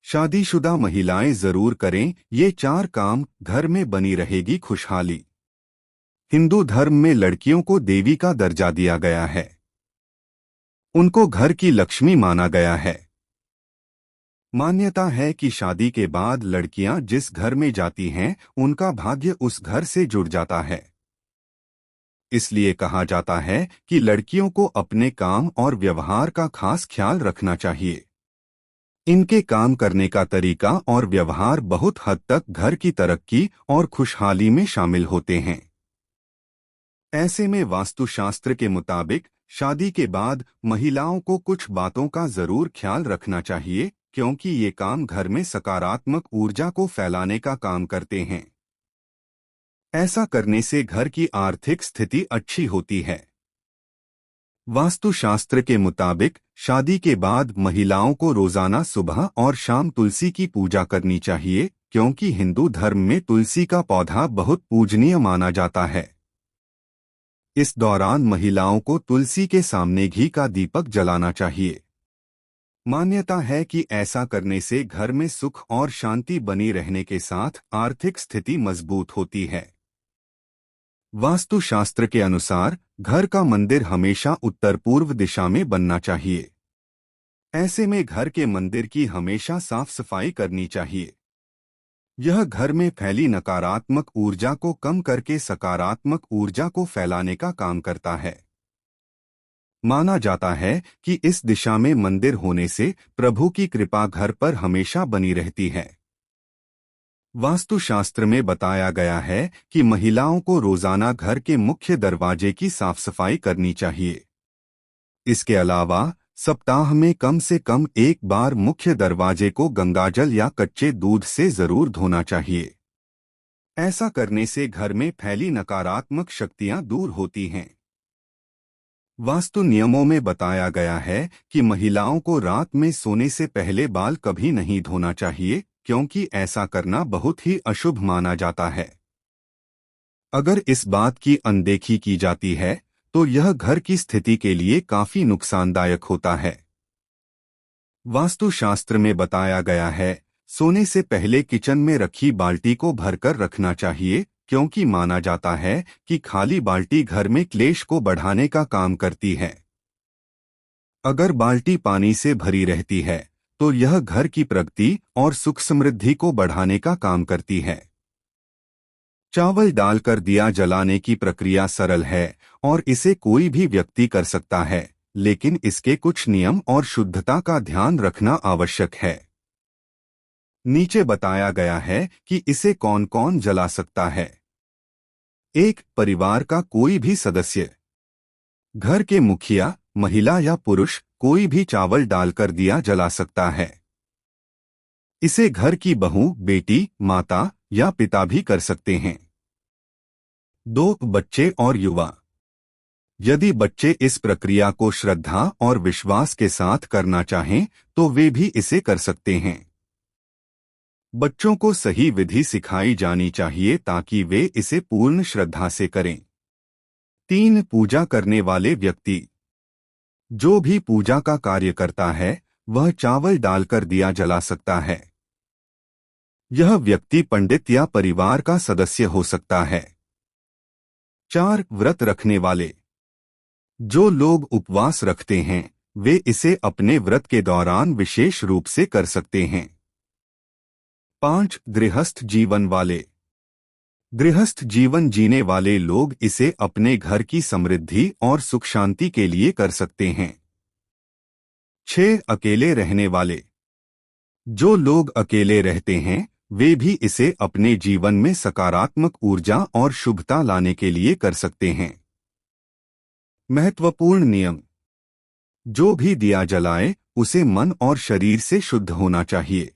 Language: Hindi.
शादीशुदा महिलाएं जरूर करें ये 4 काम, घर में बनी रहेगी खुशहाली। हिंदू धर्म में लड़कियों को देवी का दर्जा दिया गया है। उनको घर की लक्ष्मी माना गया है। मान्यता है कि शादी के बाद लड़कियां जिस घर में जाती हैं उनका भाग्य उस घर से जुड़ जाता है। इसलिए कहा जाता है कि लड़कियों को अपने काम और व्यवहार का खास ख्याल रखना चाहिए। इनके काम करने का तरीका और व्यवहार बहुत हद तक घर की तरक्की और खुशहाली में शामिल होते हैं। ऐसे में वास्तुशास्त्र के मुताबिक शादी के बाद महिलाओं को कुछ बातों का जरूर ख्याल रखना चाहिए, क्योंकि ये काम घर में सकारात्मक ऊर्जा को फैलाने का काम करते हैं। ऐसा करने से घर की आर्थिक स्थिति अच्छी होती है। वास्तुशास्त्र के मुताबिक शादी के बाद महिलाओं को रोजाना सुबह और शाम तुलसी की पूजा करनी चाहिए, क्योंकि हिंदू धर्म में तुलसी का पौधा बहुत पूजनीय माना जाता है। इस दौरान महिलाओं को तुलसी के सामने घी का दीपक जलाना चाहिए। मान्यता है कि ऐसा करने से घर में सुख और शांति बनी रहने के साथ आर्थिक स्थिति मजबूत होती है। वास्तुशास्त्र के अनुसार घर का मंदिर हमेशा उत्तर पूर्व दिशा में बनना चाहिए। ऐसे में घर के मंदिर की हमेशा साफ सफाई करनी चाहिए। यह घर में फैली नकारात्मक ऊर्जा को कम करके सकारात्मक ऊर्जा को फैलाने का काम करता है। माना जाता है कि इस दिशा में मंदिर होने से प्रभु की कृपा घर पर हमेशा बनी रहती है। वास्तुशास्त्र में बताया गया है कि महिलाओं को रोजाना घर के मुख्य दरवाजे की साफ सफाई करनी चाहिए। इसके अलावा सप्ताह में कम से कम एक बार मुख्य दरवाजे को गंगाजल या कच्चे दूध से जरूर धोना चाहिए। ऐसा करने से घर में फैली नकारात्मक शक्तियां दूर होती हैं। वास्तु नियमों में बताया गया है कि महिलाओं को रात में सोने से पहले बाल कभी नहीं धोना चाहिए, क्योंकि ऐसा करना बहुत ही अशुभ माना जाता है। अगर इस बात की अनदेखी की जाती है तो यह घर की स्थिति के लिए काफी नुकसानदायक होता है। वास्तुशास्त्र में बताया गया है, सोने से पहले किचन में रखी बाल्टी को भरकर रखना चाहिए, क्योंकि माना जाता है कि खाली बाल्टी घर में क्लेश को बढ़ाने का काम करती है। अगर बाल्टी पानी से भरी रहती है तो यह घर की प्रगति और सुख समृद्धि को बढ़ाने का काम करती है। चावल डालकर दिया जलाने की प्रक्रिया सरल है और इसे कोई भी व्यक्ति कर सकता है, लेकिन इसके कुछ नियम और शुद्धता का ध्यान रखना आवश्यक है। नीचे बताया गया है कि इसे कौन कौन जला सकता है। 1. परिवार का कोई भी सदस्य। घर के मुखिया, महिला या पुरुष कोई भी चावल डालकर दिया जला सकता है। इसे घर की बहू, बेटी, माता या पिता भी कर सकते हैं। 2. बच्चे और युवा। यदि बच्चे इस प्रक्रिया को श्रद्धा और विश्वास के साथ करना चाहें तो वे भी इसे कर सकते हैं। बच्चों को सही विधि सिखाई जानी चाहिए ताकि वे इसे पूर्ण श्रद्धा से करें। 3. पूजा करने वाले व्यक्ति। जो भी पूजा का कार्य करता है वह चावल डालकर दिया जला सकता है। यह व्यक्ति पंडित या परिवार का सदस्य हो सकता है। 4. व्रत रखने वाले। जो लोग उपवास रखते हैं वे इसे अपने व्रत के दौरान विशेष रूप से कर सकते हैं। 5. गृहस्थ जीवन वाले। गृहस्थ जीवन जीने वाले लोग इसे अपने घर की समृद्धि और सुख शांति के लिए कर सकते हैं। 6. अकेले रहने वाले। जो लोग अकेले रहते हैं वे भी इसे अपने जीवन में सकारात्मक ऊर्जा और शुभता लाने के लिए कर सकते हैं। महत्वपूर्ण नियम। जो भी दिया जलाए उसे मन और शरीर से शुद्ध होना चाहिए।